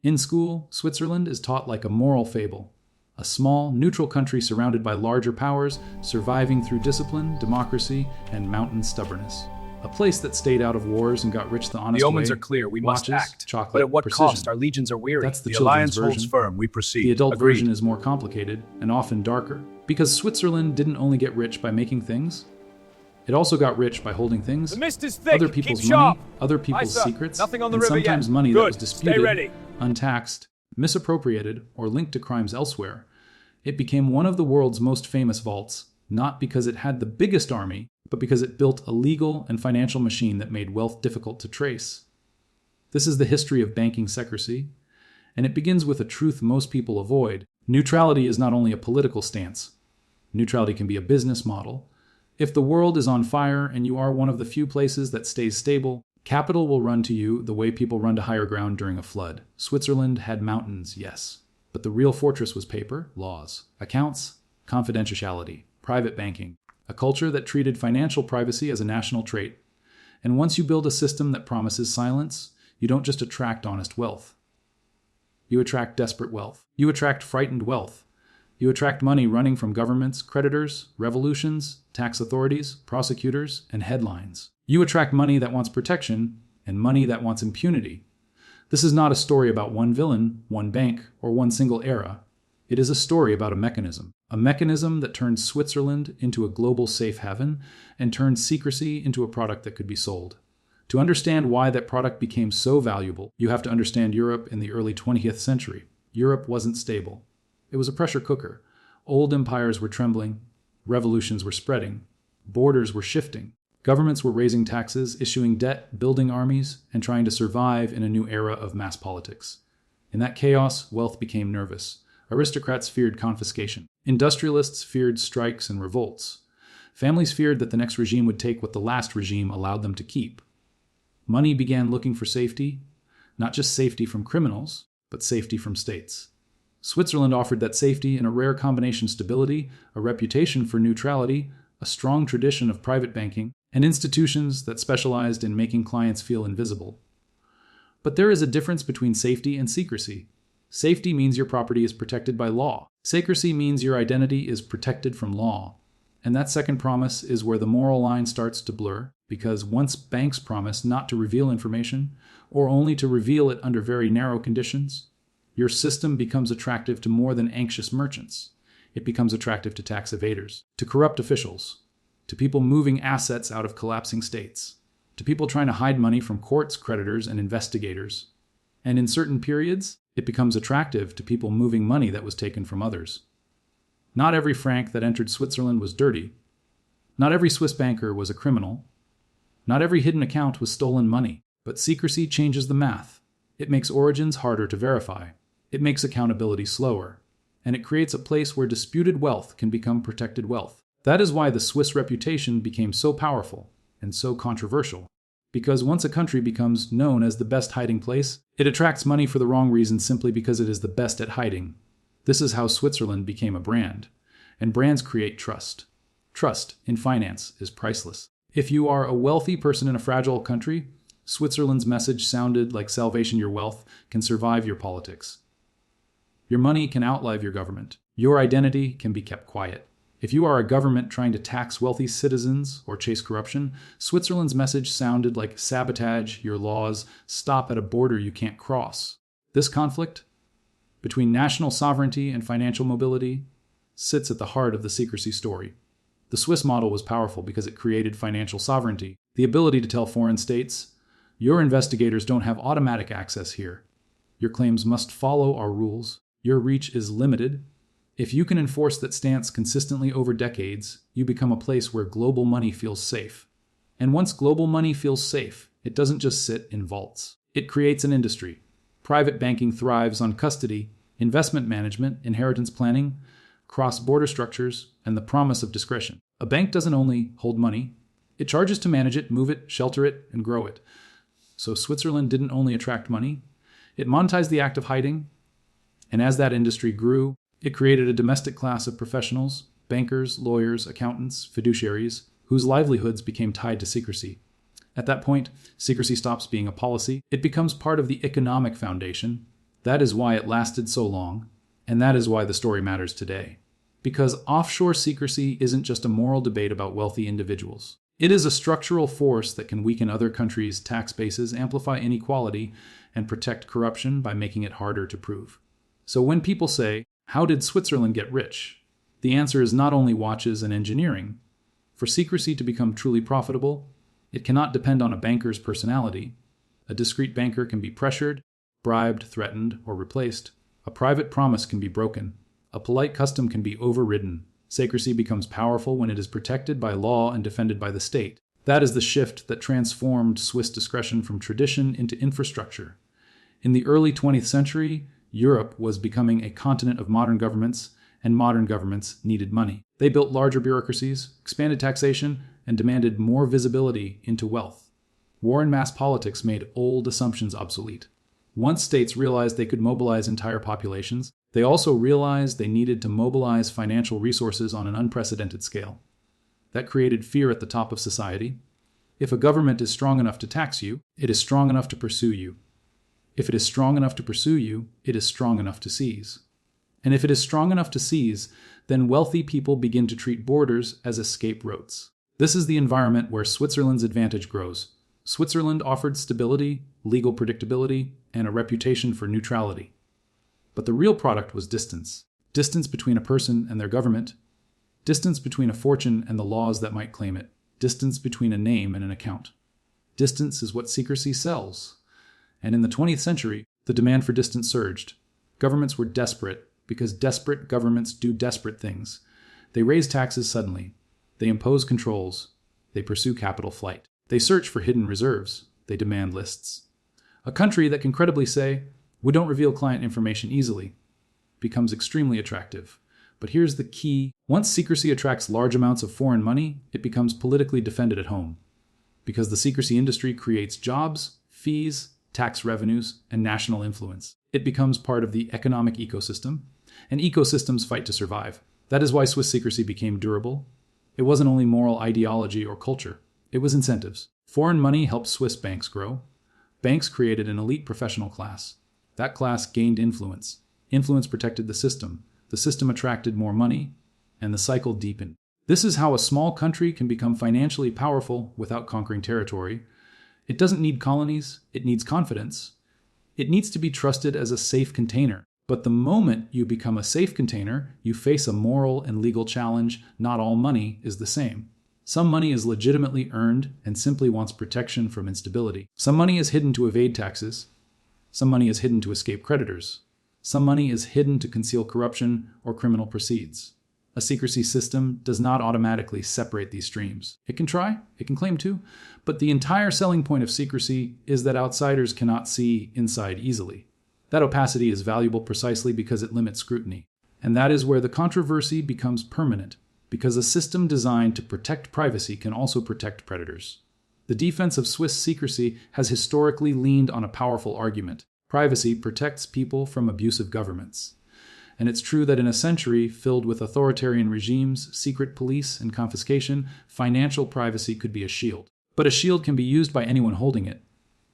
In school, Switzerland is taught like a moral fable. A small, neutral country surrounded by larger powers, surviving through discipline, democracy, and mountain stubbornness. A place that stayed out of wars and got rich the honest The way. omens are clear. We must Watches, act. chocolate, But at what precision. cost? Our legions are weary. That's the The children's alliance holds version. firm. We proceed. The adult Agreed. version is more complicated and often darker. Because Switzerland didn't only get rich by making things, it also got rich by holding things, The mist is thick. other Keep people's sharp. money, other people's Aye, sir. secrets, Nothing on the and river sometimes yet. money that Good. was disputed, Stay ready. untaxed, misappropriated, or linked to crimes elsewhere. It became one of the world's most famous vaults, not because it had the biggest army, but because it built a legal and financial machine that made wealth difficult to trace. This is the history of banking secrecy, and it begins with a truth most people avoid. Neutrality is not only a political stance. Neutrality can be a business model. If the world is on fire and you are one of the few places that stays stable, capital will run to you the way people run to higher ground during a flood. Switzerland had mountains, yes, but the real fortress was paper, laws, accounts, confidentiality, private banking, a culture that treated financial privacy as a national trait. And once you build a system that promises silence, you don't just attract honest wealth. You attract desperate wealth. You attract frightened wealth. You attract money running from governments, creditors, revolutions, tax authorities, prosecutors, and headlines. You attract money that wants protection and money that wants impunity. This is not a story about one villain, one bank, or one single era. It is a story about a mechanism that turned Switzerland into a global safe haven and turned secrecy into a product that could be sold. To understand why that product became so valuable, you have to understand Europe in the early 20th century. Europe wasn't stable. It was a pressure cooker. Old empires were trembling. Revolutions were spreading. Borders were shifting. Governments were raising taxes, issuing debt, building armies, and trying to survive in a new era of mass politics. In that chaos, wealth became nervous. Aristocrats feared confiscation. Industrialists feared strikes and revolts. Families feared that the next regime would take what the last regime allowed them to keep. Money began looking for safety, not just safety from criminals, but safety from states. Switzerland offered that safety in a rare combination: stability, a reputation for neutrality, a strong tradition of private banking, and institutions that specialized in making clients feel invisible. But there is a difference between safety and secrecy. Safety means your property is protected by law. Secrecy means your identity is protected from law. And that second promise is where the moral line starts to blur, because once banks promise not to reveal information, or only to reveal it under very narrow conditions, your system becomes attractive to more than anxious merchants. It becomes attractive to tax evaders, to corrupt officials, to people moving assets out of collapsing states, to people trying to hide money from courts, creditors, and investigators. And in certain periods, it becomes attractive to people moving money that was taken from others. Not every franc that entered Switzerland was dirty. Not every Swiss banker was a criminal. Not every hidden account was stolen money. But secrecy changes the math. It makes origins harder to verify. It makes accountability slower. And it creates a place where disputed wealth can become protected wealth. That is why the Swiss reputation became so powerful and so controversial. Because once a country becomes known as the best hiding place, it attracts money for the wrong reasons simply because it is the best at hiding. This is how Switzerland became a brand. And brands create trust. Trust in finance is priceless. If you are a wealthy person in a fragile country, Switzerland's message sounded like salvation. Your wealth can survive your politics. Your money can outlive your government. Your identity can be kept quiet. If you are a government trying to tax wealthy citizens or chase corruption, Switzerland's message sounded like sabotage your laws, stop at a border you can't cross. This conflict between national sovereignty and financial mobility sits at the heart of the secrecy story. The Swiss model was powerful because it created financial sovereignty, the ability to tell foreign states, your investigators don't have automatic access here. Your claims must follow our rules. Your reach is limited. If you can enforce that stance consistently over decades, you become a place where global money feels safe. And once global money feels safe, it doesn't just sit in vaults. It creates an industry. Private banking thrives on custody, investment management, inheritance planning, cross-border structures, and the promise of discretion. A bank doesn't only hold money, it charges to manage it, move it, shelter it, and grow it. So Switzerland didn't only attract money, it monetized the act of hiding, and as that industry grew, it created a domestic class of professionals, bankers, lawyers, accountants, fiduciaries, whose livelihoods became tied to secrecy. At that point, secrecy stops being a policy. It becomes part of the economic foundation, That is why it lasted so long, and that is why the story matters today. Because offshore secrecy isn't just a moral debate about wealthy individuals. It is a structural force that can weaken other countries' tax bases, amplify inequality, and protect corruption by making it harder to prove. So when people say, "How did Switzerland get rich?" the answer is not only watches and engineering. For secrecy to become truly profitable, it cannot depend on a banker's personality. A discreet banker can be pressured, bribed, threatened, or replaced. A private promise can be broken. A polite custom can be overridden. Secrecy becomes powerful when it is protected by law and defended by the state. That is the shift that transformed Swiss discretion from tradition into infrastructure. In the early 20th century, Europe was becoming a continent of modern governments, and modern governments needed money. They built larger bureaucracies, expanded taxation, and demanded more visibility into wealth. War and mass politics made old assumptions obsolete. Once states realized they could mobilize entire populations, they also realized they needed to mobilize financial resources on an unprecedented scale. That created fear at the top of society. If a government is strong enough to tax you, it is strong enough to pursue you. If it is strong enough to pursue you, it is strong enough to seize. And if it is strong enough to seize, then wealthy people begin to treat borders as escape routes. This is the environment where Switzerland's advantage grows. Switzerland offered stability, legal predictability, and a reputation for neutrality. But the real product was distance. Distance between a person and their government. Distance between a fortune and the laws that might claim it. Distance between a name and an account. Distance is what secrecy sells. And in the 20th century, the demand for distance surged. Governments were desperate because desperate governments do desperate things. They raise taxes suddenly. They impose controls. They pursue capital flight. They search for hidden reserves. They demand lists. A country that can credibly say, "We don't reveal client information easily," becomes extremely attractive. But here's the key. Once secrecy attracts large amounts of foreign money, it becomes politically defended at home. Because the secrecy industry creates jobs, fees, tax revenues, and national influence. It becomes part of the economic ecosystem, and ecosystems fight to survive. That is why Swiss secrecy became durable. It wasn't only moral ideology or culture. It was incentives. Foreign money helped Swiss banks grow. Banks created an elite professional class. That class gained influence. Influence protected the system. The system attracted more money, and the cycle deepened. This is how a small country can become financially powerful without conquering territory. It doesn't need colonies. It needs confidence. It needs to be trusted as a safe container. But the moment you become a safe container, you face a moral and legal challenge. Not all money is the same. Some money is legitimately earned and simply wants protection from instability. Some money is hidden to evade taxes. Some money is hidden to escape creditors. Some money is hidden to conceal corruption or criminal proceeds. A secrecy system does not automatically separate these streams. It can try, it can claim to, but the entire selling point of secrecy is that outsiders cannot see inside easily. That opacity is valuable precisely because it limits scrutiny. And that is where the controversy becomes permanent, because a system designed to protect privacy can also protect predators. The defense of Swiss secrecy has historically leaned on a powerful argument. Privacy protects people from abusive governments. And it's true that in a century filled with authoritarian regimes, secret police, and confiscation, financial privacy could be a shield. But a shield can be used by anyone holding it.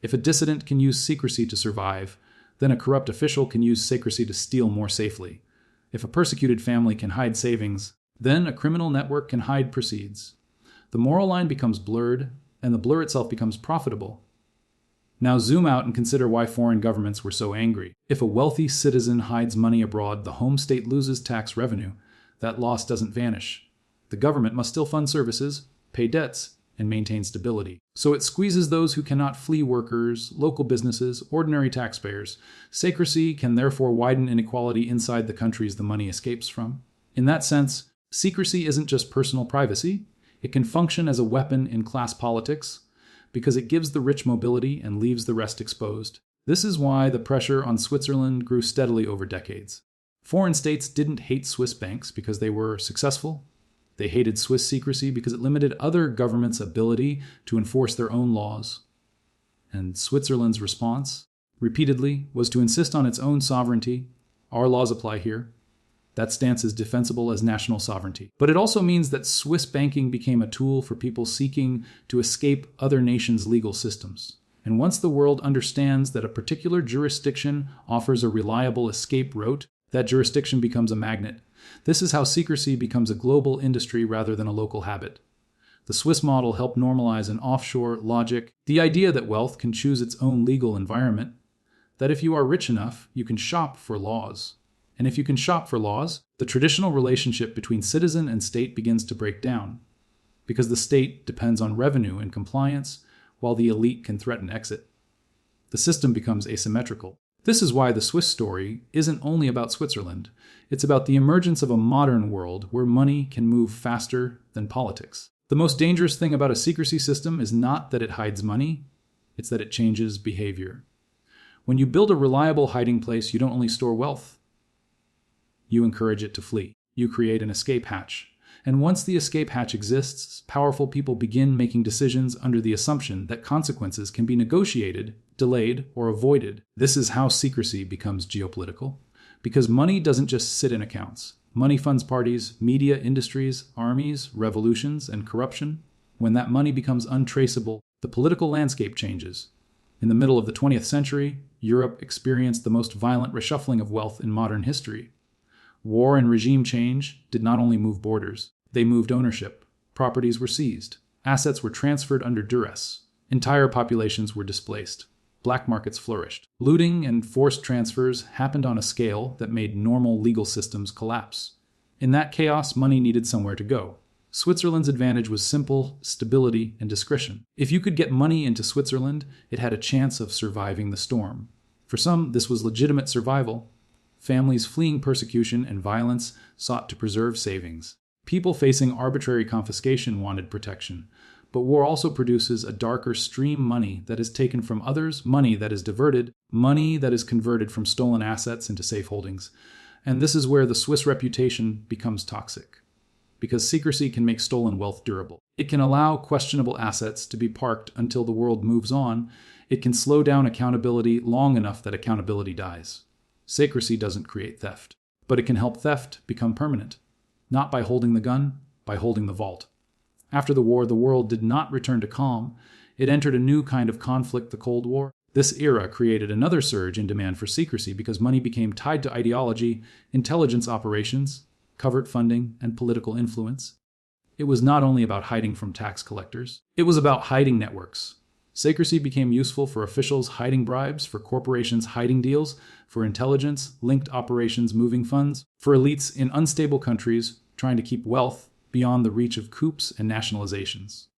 If a dissident can use secrecy to survive, then a corrupt official can use secrecy to steal more safely. If a persecuted family can hide savings, then a criminal network can hide proceeds. The moral line becomes blurred, and the blur itself becomes profitable. Now zoom out and consider why foreign governments were so angry. If a wealthy citizen hides money abroad, the home state loses tax revenue. That loss doesn't vanish. The government must still fund services, pay debts, and maintain stability. So it squeezes those who cannot flee: workers, local businesses, ordinary taxpayers. Secrecy can therefore widen inequality inside the countries the money escapes from. In that sense, secrecy isn't just personal privacy. It can function as a weapon in class politics, because it gives the rich mobility and leaves the rest exposed. This is why the pressure on Switzerland grew steadily over decades. Foreign states didn't hate Swiss banks because they were successful. They hated Swiss secrecy because it limited other governments' ability to enforce their own laws. And Switzerland's response, repeatedly, was to insist on its own sovereignty. Our laws apply here. That stance is defensible as national sovereignty. But it also means that Swiss banking became a tool for people seeking to escape other nations' legal systems. And once the world understands that a particular jurisdiction offers a reliable escape route, that jurisdiction becomes a magnet. This is how secrecy becomes a global industry rather than a local habit. The Swiss model helped normalize an offshore logic, the idea that wealth can choose its own legal environment, that if you are rich enough, you can shop for laws. And if you can shop for laws, the traditional relationship between citizen and state begins to break down, because the state depends on revenue and compliance, while the elite can threaten exit. The system becomes asymmetrical. This is why the Swiss story isn't only about Switzerland. It's about the emergence of a modern world where money can move faster than politics. The most dangerous thing about a secrecy system is not that it hides money, it's that it changes behavior. When you build a reliable hiding place, you don't only store wealth, you encourage it to flee. You create an escape hatch. And once the escape hatch exists, powerful people begin making decisions under the assumption that consequences can be negotiated, delayed, or avoided. This is how secrecy becomes geopolitical. Because money doesn't just sit in accounts. Money funds parties, media, industries, armies, revolutions, and corruption. When that money becomes untraceable, the political landscape changes. In the middle of the 20th century, Europe experienced the most violent reshuffling of wealth in modern history. War and regime change did not only move borders, they moved ownership. Properties were seized. Assets were transferred under duress. Entire populations were displaced. Black markets flourished. Looting and forced transfers happened on a scale that made normal legal systems collapse. In that chaos, money needed somewhere to go. Switzerland's advantage was simple stability and discretion. If you could get money into Switzerland, it had a chance of surviving the storm. For some, this was legitimate survival. Families fleeing persecution and violence sought to preserve savings. People facing arbitrary confiscation wanted protection. But war also produces a darker stream money that is taken from others, money that is diverted, money that is converted from stolen assets into safe holdings. And this is where the Swiss reputation becomes toxic. Because secrecy can make stolen wealth durable. It can allow questionable assets to be parked until the world moves on. It can slow down accountability long enough that accountability dies. Secrecy doesn't create theft, but it can help theft become permanent. Not by holding the gun, by holding the vault. After the war, the world did not return to calm. It entered a new kind of conflict, the Cold War. This era created another surge in demand for secrecy because money became tied to ideology, intelligence operations, covert funding, and political influence. It was not only about hiding from tax collectors. It was about hiding networks. Secrecy became useful for officials hiding bribes, for corporations hiding deals, for intelligence, linked operations moving funds, for elites in unstable countries trying to keep wealth beyond the reach of coups and nationalizations.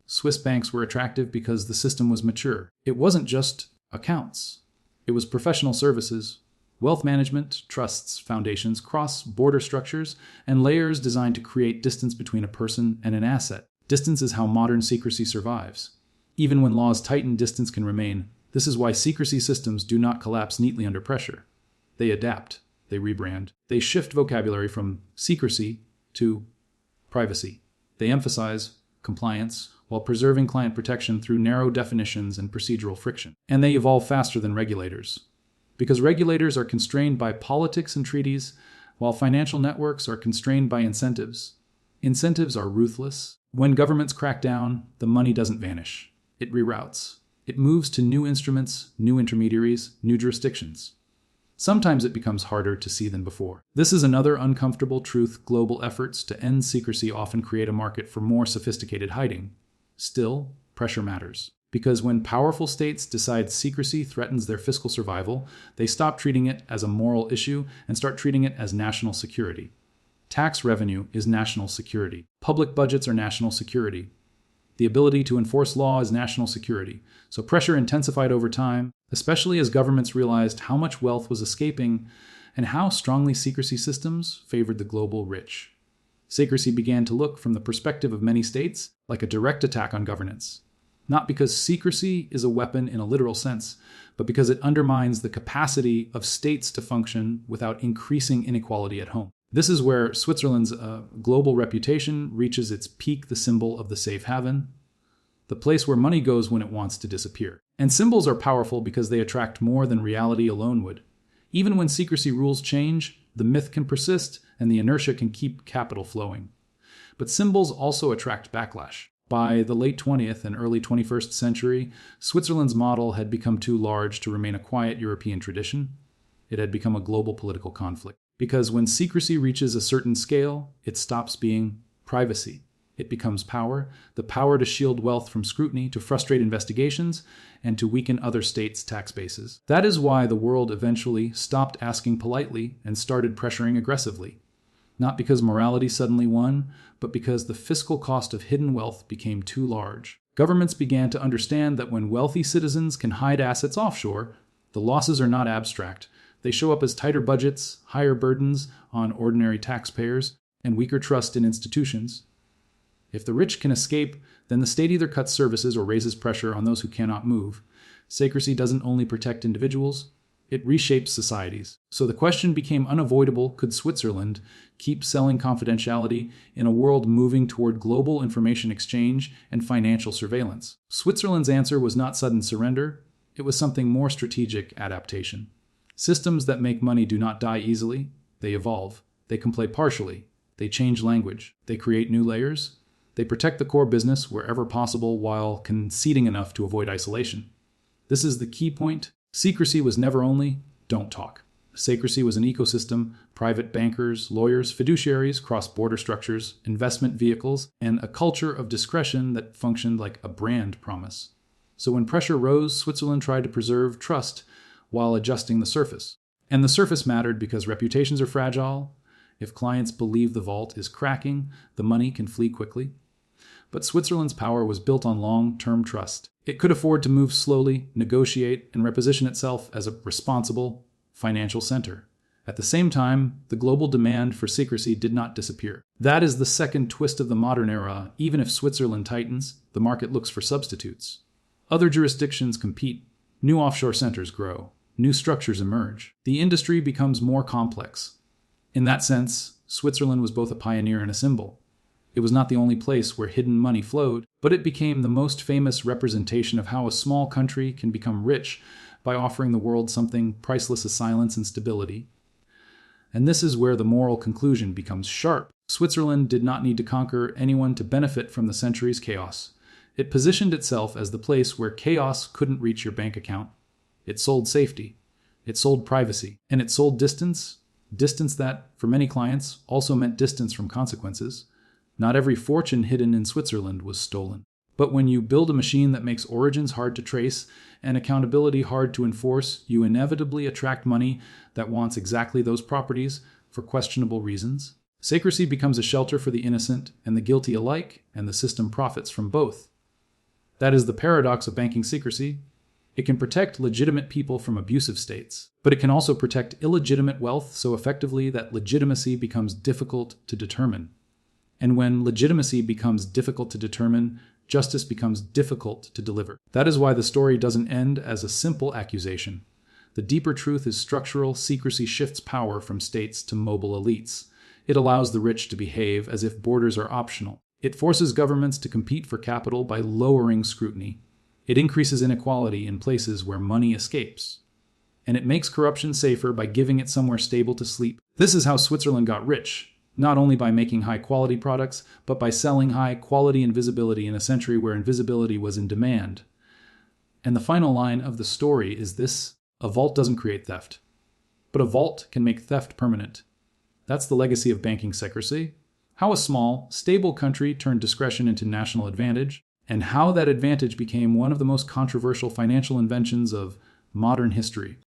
Swiss banks were attractive because the system was mature. It wasn't just accounts. It was professional services, wealth management, trusts, foundations, cross-border structures, and layers designed to create distance between a person and an asset. Distance is how modern secrecy survives. Even when laws tighten, distance can remain. This is why secrecy systems do not collapse neatly under pressure. They adapt, they rebrand, they shift vocabulary from secrecy to privacy. They emphasize compliance while preserving client protection through narrow definitions and procedural friction. And they evolve faster than regulators. Because regulators are constrained by politics and treaties, while financial networks are constrained by incentives. Incentives are ruthless. When governments crack down, the money doesn't vanish. It reroutes. It moves to new instruments, new intermediaries, new jurisdictions. Sometimes it becomes harder to see than before. This is another uncomfortable truth. Global efforts to end secrecy often create a market for more sophisticated hiding. Still, pressure matters. Because when powerful states decide secrecy threatens their fiscal survival, they stop treating it as a moral issue and start treating it as national security. Tax revenue is national security. Public budgets are national security. The ability to enforce law is national security. So pressure intensified over time, especially as governments realized how much wealth was escaping and how strongly secrecy systems favored the global rich. Secrecy began to look, from the perspective of many states, like a direct attack on governance. Not because secrecy is a weapon in a literal sense, but because it undermines the capacity of states to function without increasing inequality at home. This is where Switzerland's global reputation reaches its peak, the symbol of the safe haven, the place where money goes when it wants to disappear. And symbols are powerful because they attract more than reality alone would. Even when secrecy rules change, the myth can persist and the inertia can keep capital flowing. But symbols also attract backlash. By the late 20th and early 21st century, Switzerland's model had become too large to remain a quiet European tradition. It had become a global political conflict. Because when secrecy reaches a certain scale, it stops being privacy. It becomes power, the power to shield wealth from scrutiny, to frustrate investigations, and to weaken other states' tax bases. That is why the world eventually stopped asking politely and started pressuring aggressively. Not because morality suddenly won, but because the fiscal cost of hidden wealth became too large. Governments began to understand that when wealthy citizens can hide assets offshore, the losses are not abstract. They show up as tighter budgets, higher burdens on ordinary taxpayers, and weaker trust in institutions. If the rich can escape, then the state either cuts services or raises pressure on those who cannot move. Secrecy doesn't only protect individuals, it reshapes societies. So the question became unavoidable: could Switzerland keep selling confidentiality in a world moving toward global information exchange and financial surveillance? Switzerland's answer was not sudden surrender, it was something more: strategic adaptation. Systems that make money do not die easily, they evolve. They can play partially, they change language, they create new layers. They protect the core business wherever possible while conceding enough to avoid isolation. This is the key point. Secrecy was never only don't talk. Secrecy was an ecosystem: private bankers, lawyers, fiduciaries, cross-border structures, investment vehicles, and a culture of discretion that functioned like a brand promise. So when pressure rose, Switzerland tried to preserve trust while adjusting the surface. And the surface mattered because reputations are fragile. If clients believe the vault is cracking, the money can flee quickly. But Switzerland's power was built on long-term trust. It could afford to move slowly, negotiate, and reposition itself as a responsible financial center. At the same time, the global demand for secrecy did not disappear. That is the second twist of the modern era. Even if Switzerland tightens, the market looks for substitutes. Other jurisdictions compete. New offshore centers grow. New structures emerge. The industry becomes more complex. In that sense, Switzerland was both a pioneer and a symbol. It was not the only place where hidden money flowed, but it became the most famous representation of how a small country can become rich by offering the world something priceless as silence and stability. And this is where the moral conclusion becomes sharp. Switzerland did not need to conquer anyone to benefit from the century's chaos. It positioned itself as the place where chaos couldn't reach your bank account. It sold safety. It sold privacy. And it sold distance. Distance that, for many clients, also meant distance from consequences. Not every fortune hidden in Switzerland was stolen. But when you build a machine that makes origins hard to trace and accountability hard to enforce, you inevitably attract money that wants exactly those properties for questionable reasons. Secrecy becomes a shelter for the innocent and the guilty alike, and the system profits from both. That is the paradox of banking secrecy. It can protect legitimate people from abusive states, but it can also protect illegitimate wealth so effectively that legitimacy becomes difficult to determine. And when legitimacy becomes difficult to determine, justice becomes difficult to deliver. That is why the story doesn't end as a simple accusation. The deeper truth is structural. Secrecy shifts power from states to mobile elites. It allows the rich to behave as if borders are optional. It forces governments to compete for capital by lowering scrutiny. It increases inequality in places where money escapes. And it makes corruption safer by giving it somewhere stable to sleep. This is how Switzerland got rich. Not only by making high-quality products, but by selling high-quality invisibility in a century where invisibility was in demand. And the final line of the story is this: a vault doesn't create theft, but a vault can make theft permanent. That's the legacy of banking secrecy. How a small, stable country turned discretion into national advantage, and how that advantage became one of the most controversial financial inventions of modern history.